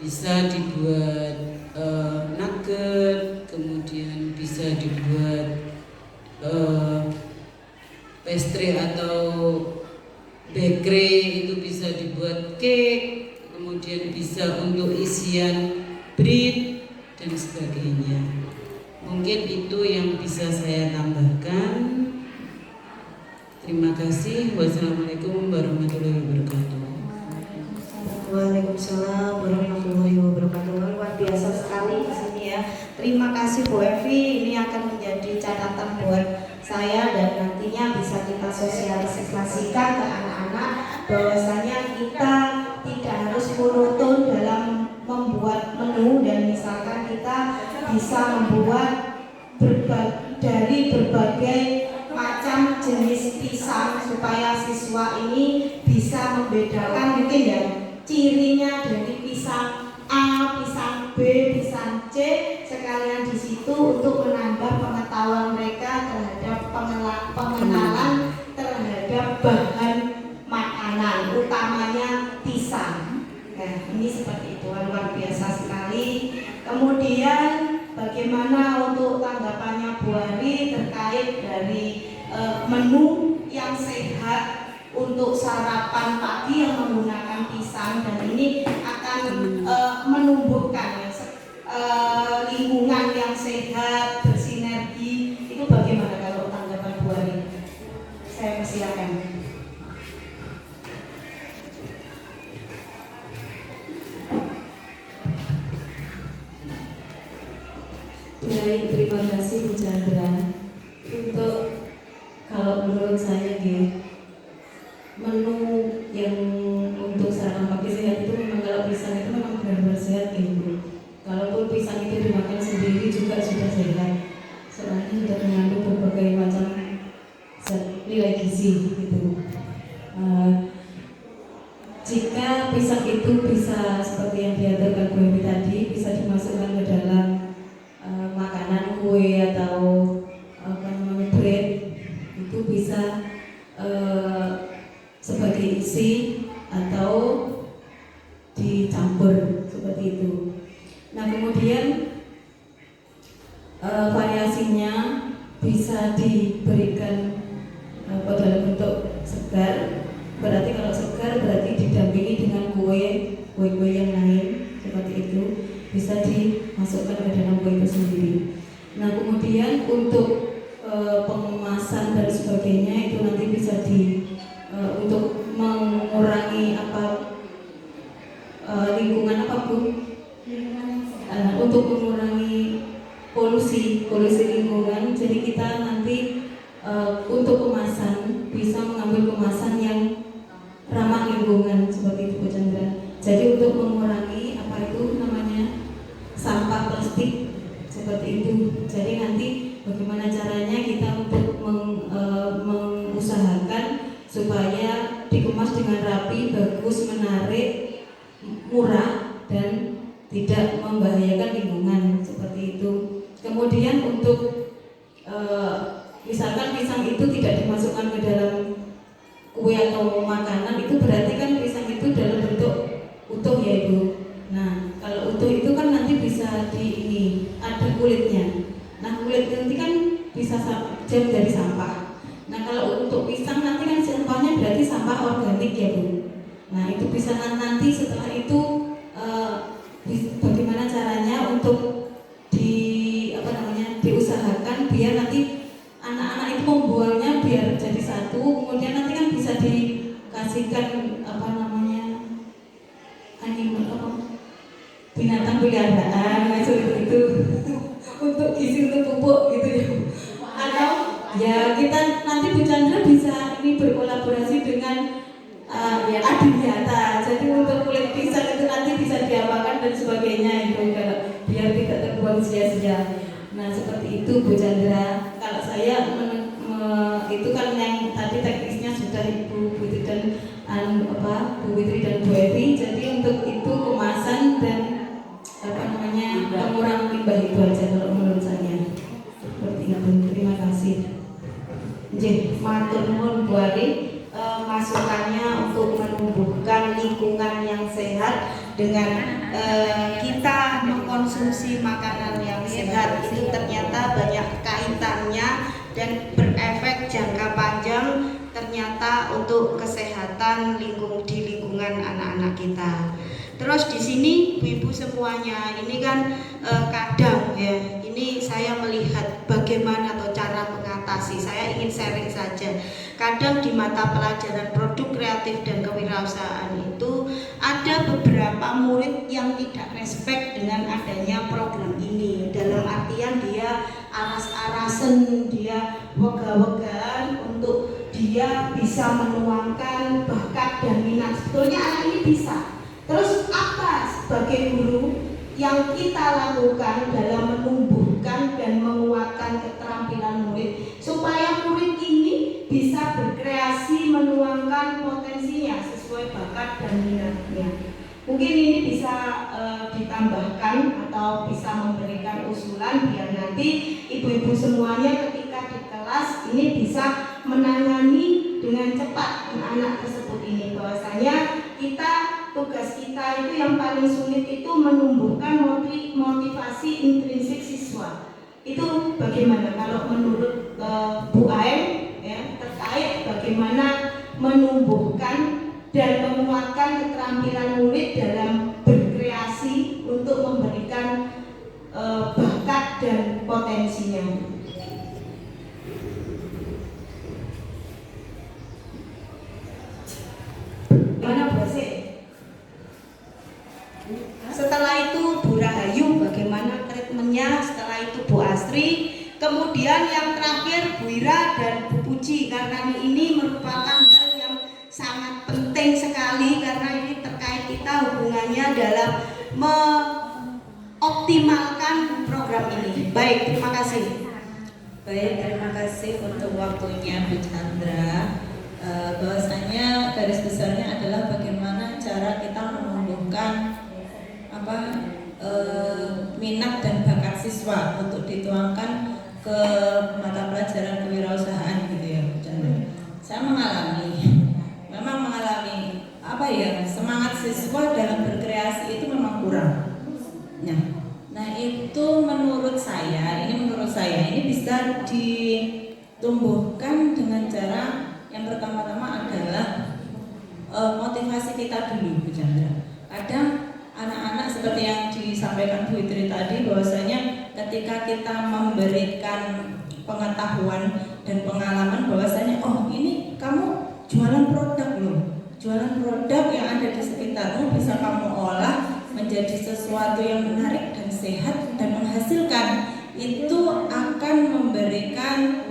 Bisa dibuat nugget, kemudian bisa dibuat pastry atau bakery, itu bisa dibuat cake, kemudian bisa untuk isian bread dan sebagainya. Mungkin itu yang bisa saya tambahkan. Terima kasih. Wassalamualaikum warahmatullahi wabarakatuh. Waalaikumsalam warahmatullahi wabarakatuh. Luar biasa sekali di sini ya. Terima kasih Bu Evi. Ini akan menjadi catatan buat saya dan nantinya bisa kita sosialisasikan ke anak-anak bahwasanya kita tidak harus monoton dalam membuat menu, dan misalkan kita bisa membuat dari berbagai macam jenis pisang supaya siswa ini bisa membedakan mungkin ya cirinya dari pisang A, pisang B, pisang C, sekalian di situ untuk menambah pengetahuan mereka terhadap pengenalan terhadap bahan makanan, utamanya pisang. Nah, ini seperti itu, luar biasa sekali. Kemudian bagaimana untuk tanggapannya Bu Ari terkait dari menu yang sehat untuk sarapan pagi yang menggunakan pisang, dan ini akan menumbuhkan lingkungan yang sehat, bersinergi. Itu bagaimana kalau tanggapan Bu Ari? Saya persilakan. Baik, terima kasih Bu Chandra. Untuk kalau menurut saya menu yang untuk sarapan pagi sehat itu memang, kalau pisang itu memang benar-benar sehat Bu. Kalaupun pisang itu dimakan sendiri juga sudah sehat, soalnya sudah mengandung berbagai macam nilai gizi gitu. Jika pisang itu bisa seperti yang diaturkan Bu Evi tadi, bisa dimasukkan ke dalam makanan, kue atau bread, itu bisa sebagai isi atau dicampur seperti itu. Nah, kemudian variasinya bisa diberikan dalam bentuk segar, berarti kalau segar berarti didampingi dengan kue yang lain seperti itu, bisa dimasukkan ke dalam kue itu sendiri. Nah kemudian untuk pengemasan dan sebagainya itu nanti bisa untuk mengurangi lingkungan untuk mengurangi polusi lingkungan. Jadi kita nanti untuk kemasan bisa mengambil kemasan yang ramah lingkungan seperti itu Bu Chandra. Jadi untuk mengurangi sampah plastik seperti itu. Jadi nanti bagaimana caranya kita untuk mengusahakan supaya dikemas dengan rapi, bagus, menarik, murah dan tidak membahayakan lingkungan seperti itu. Kemudian untuk misalkan pisang itu tidak dimasukkan ke dalam kue atau makanan, itu berarti kan pisang itu dalam bentuk utuh ya Ibu. Nah kalau utuh itu kan nanti bisa ada kulitnya. Nah kulit nanti kan bisa jadi sampah. Nah kalau untuk pisang nanti kan sampahnya berarti sampah organik ya Bu. Nah itu bisa nanti setelah itu bagaimana caranya untuk diusahakan biar nanti anak-anak itu membuangnya biar jadi satu, kemudian nanti kan bisa dikasihkan binatang peliharaan seperti itu untuk isi untuk pupuk gitu ya. Atau ya kita nanti Bu Chandra bisa berkolaborasi dengan Adiwiyata. Jadi untuk kulit pisang itu nanti bisa diapakan dan sebagainya itu biar tidak terbuang sia-sia. Nah seperti itu Bu Chandra. Kalau saya itu kan yang tadi teknisnya sudah Ibu Fitri dan Bu Fitri dan Bu Evi. Jadi untuk itu kemasan dan pengurangan limbah itu aja kalau menurut saya. Seperti itu. Terima kasih. Matur nuwun Bu Ali, masukannya untuk menumbuhkan lingkungan yang sehat dengan kita mengkonsumsi makanan yang sehat itu ternyata banyak kaitannya dan berefek jangka panjang ternyata untuk kesehatan di lingkungan anak-anak kita. Terus di sini ibu semuanya ini kan kadang ya, ini saya melihat bagaimana atau cara mengatasi. Saya ingin sharing saja. Kadang di mata pelajaran produk kreatif dan kewirausahaan itu ada beberapa murid yang tidak respect dengan adanya program ini. Dalam artian dia aras-arasen, dia wega-wegaan untuk dia bisa menuangkan bakat dan minat. Sebetulnya anak ini bisa. Terus apa sebagai guru yang kita lakukan dalam menumbuhkan dan menguatkan keterampilan murid supaya murid ini bisa berkreasi, menuangkan potensinya sesuai bakat dan minatnya. Mungkin ini bisa ditambahkan atau bisa memberikan usulan biar nanti ibu-ibu semuanya ketika di kelas ini bisa menangani dengan cepat anak-anak tersebut ini, bahwasanya tugas kita itu yang paling sulit itu menumbuhkan motivasi intrinsik siswa. Itu bagaimana kalau menurut Bu Aem ya, terkait bagaimana menumbuhkan dan menguatkan keterampilan murid dalam berkreasi untuk memberikan bakat dan potensinya. Mana Bu Asih? Setelah itu Bu Rahayu bagaimana treatmentnya, setelah itu Bu Asri, kemudian yang terakhir Bu Ira dan Bu Puji, karena ini merupakan hal yang sangat penting sekali karena ini terkait kita hubungannya dalam mengoptimalkan program ini. Baik, terima kasih. Baik, terima kasih untuk waktunya Bu Chandra. Bahwasanya garis besarnya adalah bagaimana cara kita menumbuhkan minat dan bakat siswa untuk dituangkan ke mata pelajaran kewirausahaan gitu ya Bu Chandra. Saya memang mengalami semangat siswa dalam berkreasi itu memang kurang. Nah itu menurut saya ini bisa ditumbuhkan dengan cara yang pertama-tama adalah motivasi kita dulu, Bu Chandra. Kadang anak-anak seperti yang disampaikan Bu Itri tadi, bahwasanya ketika kita memberikan pengetahuan dan pengalaman bahwasanya oh ini kamu jualan produk loh, jualan produk yang ada di sekitarmu bisa kamu olah menjadi sesuatu yang menarik dan sehat dan menghasilkan, itu akan memberikan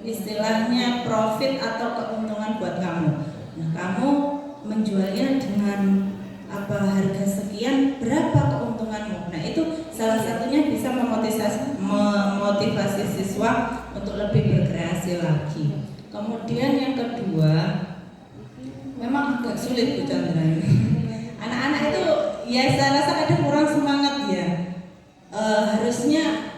istilahnya profit atau keuntungan buat kamu. Nah, kamu menjualnya dengan harga sekian, berapa keuntunganmu? Nah, itu salah satunya bisa memotivasi siswa untuk lebih berkreasi lagi. Kemudian yang kedua, memang agak sulit Bu Chandra. Anak-anak itu ya saya rasa kadang kurang semangat ya. Harusnya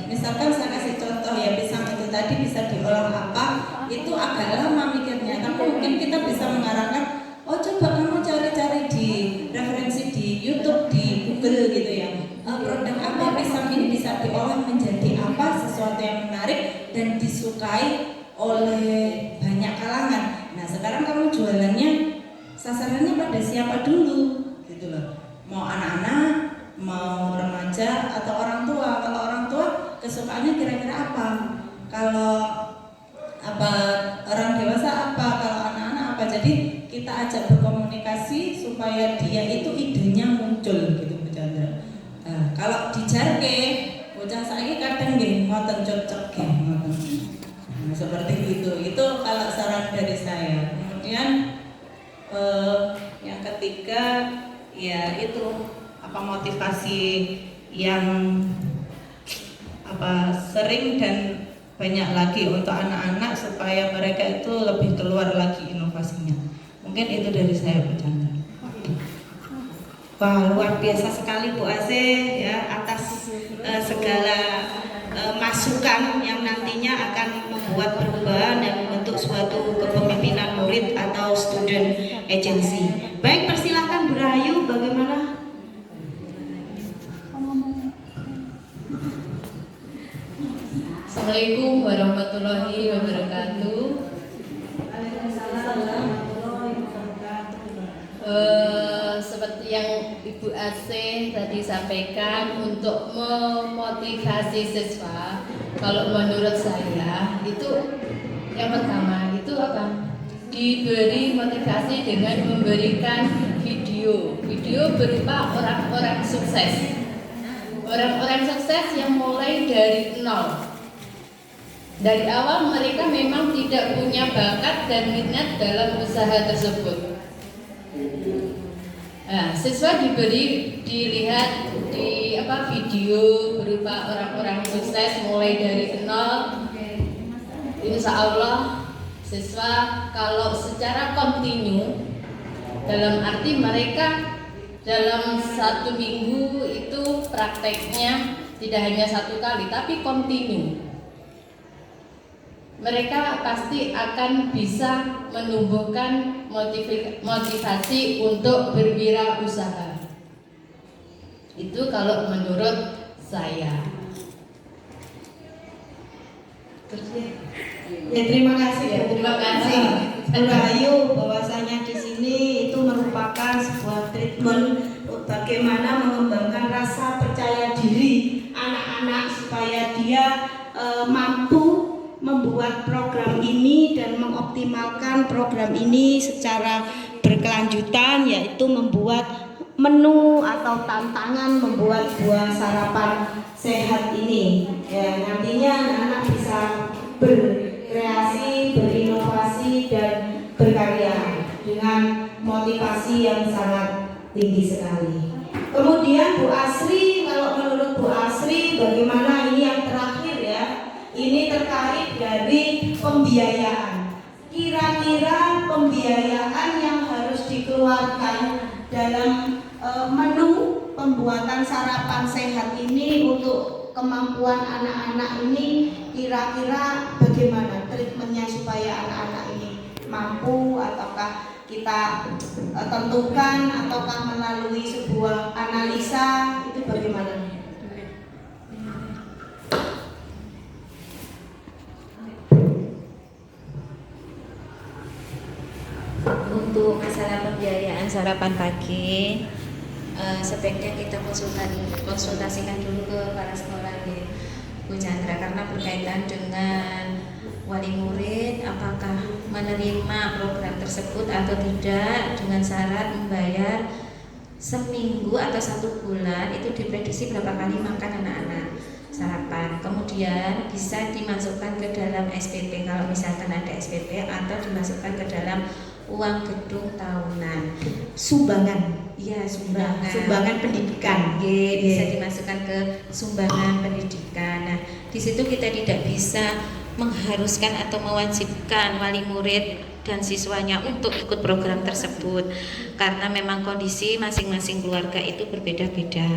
misalkan saya kasih contoh ya, pisang itu tadi bisa diolah apa, itu agak lama mikirnya, tapi mungkin kita bisa mengarahkan, oh coba kamu cari-cari di referensi di YouTube, di Google gitu ya, produk apa pisang ini bisa diolah menjadi apa, sesuatu yang menarik dan disukai oleh banyak kalangan. Nah sekarang kamu jualannya sasarannya pada siapa dulu gitu loh, mau anak-anak, mau remaja atau orang tua. Kalau orang tua kesukaannya kira-kira apa, kalau orang dewasa apa, kalau anak-anak apa. Jadi kita ajak berkomunikasi supaya dia itu idenya muncul gitu Bu Chandra. Nah, kalau dijarke bocah saiki kadang nggih ngoten cocok nggih ngoten. Nah, seperti itu kalau saran dari saya. Kemudian yang ketiga ya itu motivasi yang sering dan banyak lagi untuk anak-anak supaya mereka itu lebih keluar lagi inovasinya. Mungkin itu dari saya Bu Chandra. Wah, luar biasa sekali Bu Ase ya atas segala masukan yang nantinya akan membuat perubahan dan membentuk suatu kepemimpinan murid atau student agency. Baik, persilahkan Bu Rahayu, bagaimana? Assalamualaikum warahmatullahi wabarakatuh. Seperti yang Ibu Ase tadi sampaikan, untuk memotivasi siswa, kalau menurut saya itu yang pertama itu diberi motivasi dengan memberikan video berupa orang-orang sukses. Orang-orang sukses yang mulai dari nol. Dari awal mereka memang tidak punya bakat dan minat dalam usaha tersebut. Nah, siswa dilihat di video berupa orang-orang sukses mulai dari nol. Insya Allah siswa kalau secara kontinu, dalam arti mereka dalam 1 minggu itu prakteknya tidak hanya 1 kali tapi kontinu, mereka pasti akan bisa menumbuhkan motivasi untuk berwirausaha. Itu kalau menurut saya. Ya, terima kasih. Ya, terima kasih. Bu Rahayu, bahwasanya di sini itu merupakan sebuah treatment bagaimana mengembangkan rasa percaya diri anak-anak supaya dia mampu membuat program ini dan mengoptimalkan program ini secara berkelanjutan, yaitu membuat menu atau tantangan membuat buah sarapan sehat ini. Ya, nantinya anak-anak bisa berkreasi, berinovasi dan berkarya dengan motivasi yang sangat tinggi sekali. Kemudian Bu Asri, kalau menurut Bu Asri bagaimana ini yang terakhir ya? Ini terkait dari pembiayaan. Kira-kira pembiayaan yang harus dikeluarkan dalam menu pembuatan sarapan sehat ini untuk kemampuan anak-anak ini, kira-kira bagaimana treatmentnya supaya anak-anak ini mampu, ataukah kita tentukan ataukah melalui sebuah analisa, itu bagaimana? sarapan pagi, sebaiknya kita konsultasikan dulu ke kepala sekolah ya, Bu Chandra, karena berkaitan dengan wali murid apakah menerima program tersebut atau tidak, dengan syarat membayar seminggu atau 1 bulan itu diprediksi berapa kali makan anak-anak sarapan, kemudian bisa dimasukkan ke dalam SPP kalau misalkan ada SPP, atau dimasukkan ke dalam uang gedung tahunan. Sumbangan. Iya, Sumbangan pendidikan. Bisa dimasukkan ke sumbangan pendidikan. Nah, di situ kita tidak bisa mengharuskan atau mewajibkan wali murid dan siswanya untuk ikut program tersebut, karena memang kondisi masing-masing keluarga itu berbeda-beda,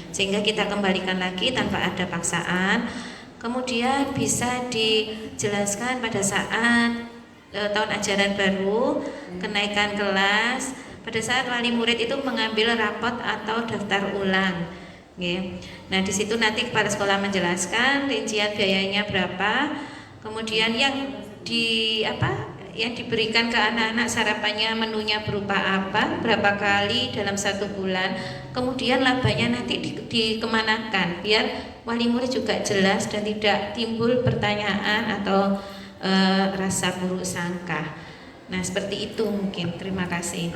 sehingga kita kembalikan lagi tanpa ada paksaan. Kemudian bisa dijelaskan pada saat tahun ajaran baru, kenaikan kelas, pada saat wali murid itu mengambil rapot atau daftar ulang. Nah, di situ nanti kepala sekolah menjelaskan rincian biayanya berapa, kemudian yang diberikan ke anak-anak sarapannya menunya berupa apa, berapa kali dalam 1 bulan, kemudian labanya nanti dikemanakan, biar wali murid juga jelas dan tidak timbul pertanyaan atau rasa buruk sangka. Nah, seperti itu mungkin. Terima kasih.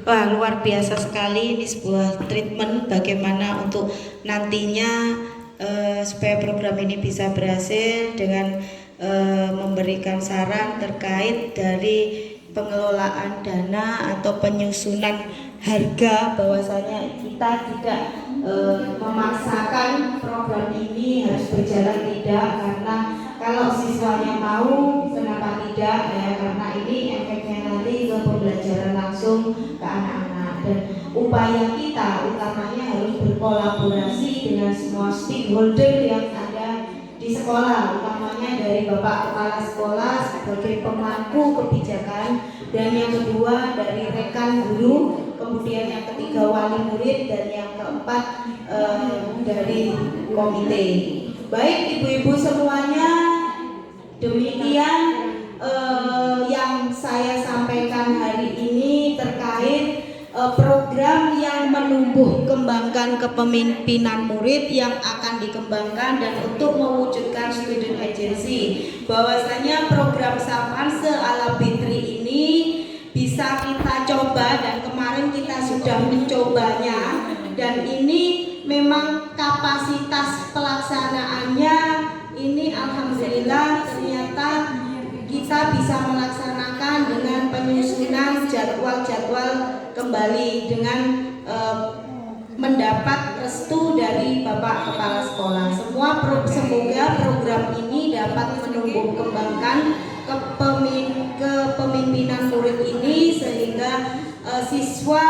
Wah, luar biasa sekali, ini sebuah treatment bagaimana untuk nantinya supaya program ini bisa berhasil dengan memberikan saran terkait dari pengelolaan dana atau penyusunan harga, bahwasanya kita tidak memaksakan program ini harus berjalan, tidak, karena kalau siswanya mau kenapa tidak ya, karena ini efeknya nanti ke pembelajaran langsung ke anak-anak, dan upaya kita utamanya harus berkolaborasi dengan semua stakeholder yang ada di sekolah, utamanya dari Bapak Kepala Sekolah sebagai pemangku kebijakan, dan yang kedua dari rekan guru, kemudian yang ketiga wali murid, dan yang keempat dari komite. Baik ibu-ibu semuanya, demikian yang saya sampaikan hari ini terkait program yang menumbuh kembangkan kepemimpinan murid yang akan dikembangkan dan untuk mewujudkan student agency, bahwasanya program Sapanse ala Bitri ini bisa kita coba, dan kemarin kita sudah mencobanya, dan ini memang kapasitas pelaksanaannya ini alhamdulillah ternyata kita bisa melaksanakan dengan penyusunan jadwal-jadwal kembali dengan mendapat restu dari Bapak Kepala Sekolah. Semoga program ini dapat menumbuh kembangkan kepemimpinan murid ini, sehingga siswa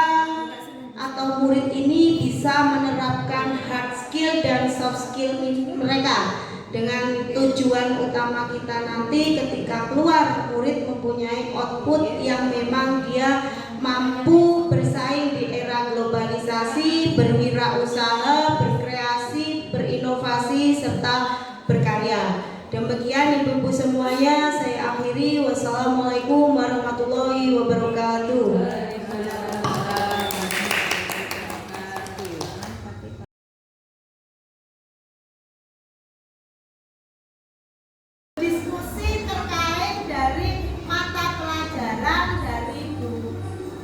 atau murid ini bisa menerapkan hard skill dan soft skill mereka, dengan tujuan utama kita nanti ketika keluar murid mempunyai output yang memang dia mampu bersaing di era globalisasi, berwirausaha, berkreasi, berinovasi, serta berkarya. Demikian ibu-ibu semuanya, saya akhiri. Wassalamualaikum warahmatullahi wabarakatuh. Diskusi terkait dari mata pelajaran dari Bu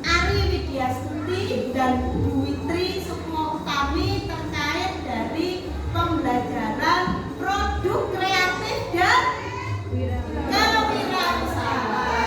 Ari Widyastuti dan Bu Witri Sukmo Utami terkait dari pembelajaran produk kreatif dan kewirausahaan.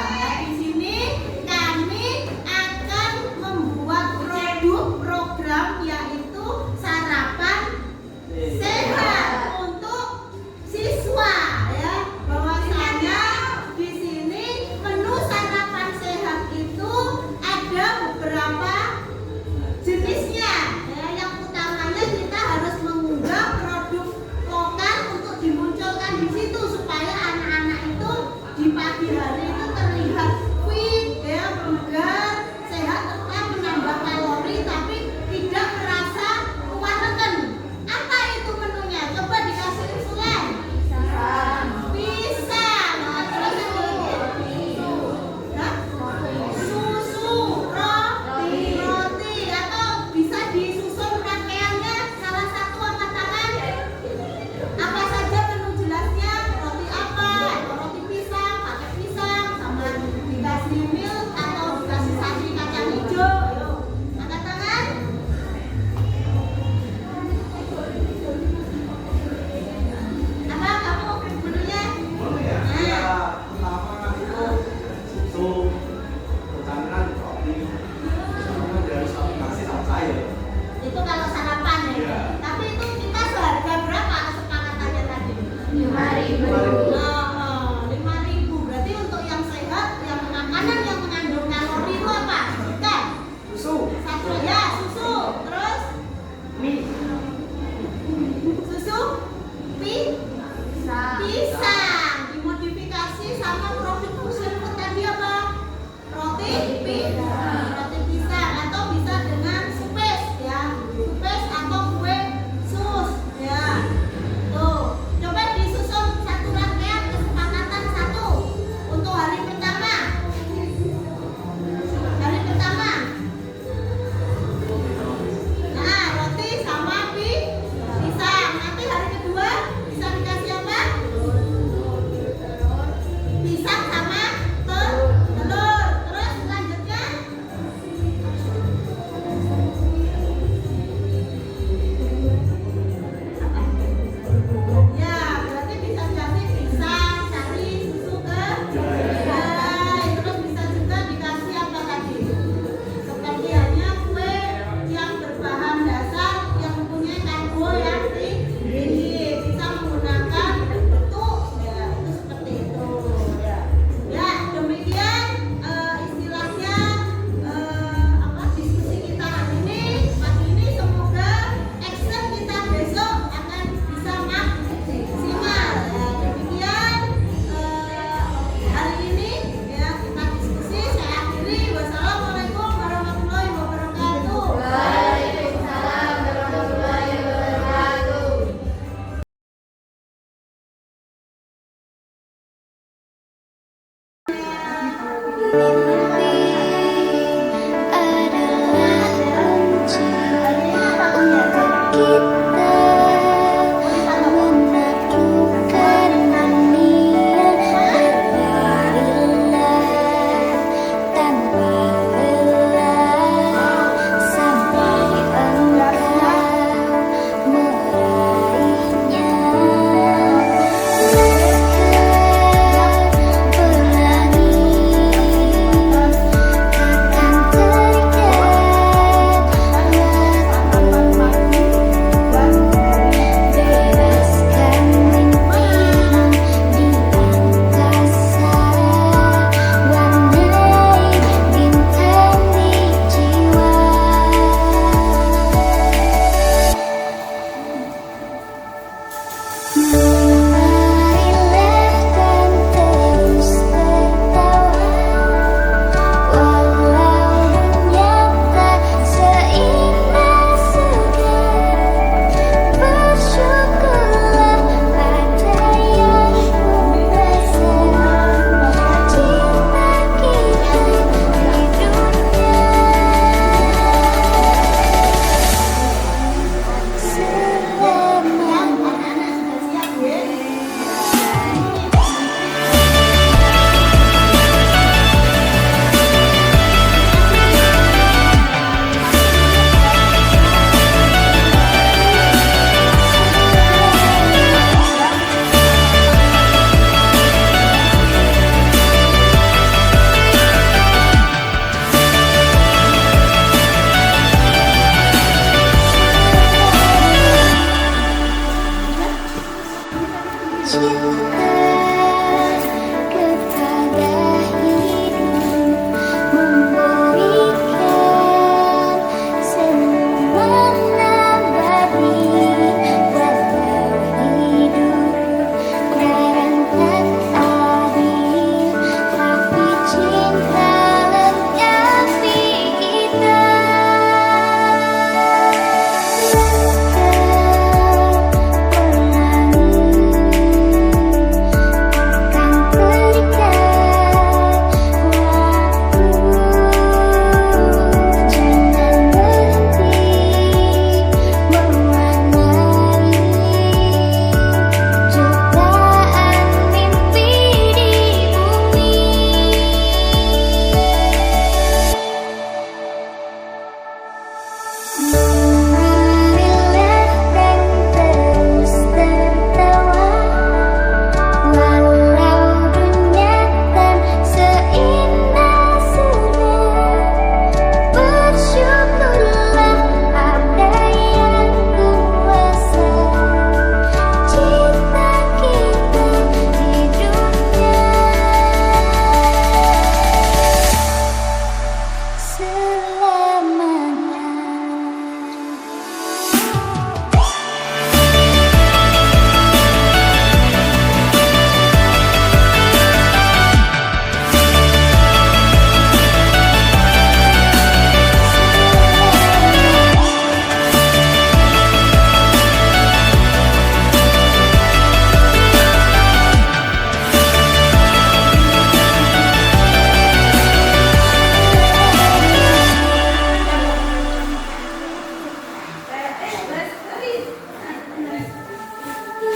5.000. Berarti untuk yang sehat, yang makanan yang mengandung kalori itu apa? Bukan. Susu. Satu ya, susu. Terus mie. Susu, pisang. Dimodifikasi sama produk fusion food tadi apa? Roti pisang atau bisa dengan supes ya. Supes atau kue sus ya. Tuh, coba disusun satu rangkaian kesepakatan satu untuk hari pertama. Hari pertama. Nah, roti sama pisang. Nanti hari kedua bisa dikasih apa? Pisang sama telur. Terus selanjutnya ya, berarti bisa dikasih pisang, cari susu kedelai. Terus bisa juga dikasih apa tadi? Seperti halnya kue yang berbahan dasar yang mempunyai karbo yang tinggi. Bisa menggunakan betuk ya, itu seperti itu ya. Ya, demikian istilahnya diskusi kita hari ini, pagi ini. Semoga action kita besok akan bisa maksimal ya. Demikian hari ini ya kita diskusi. Saya akhiri. Wassalamualaikum warahmatullahi wabarakatuh. Waalaikumsalam warahmatullahi wabarakatuh.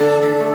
Thank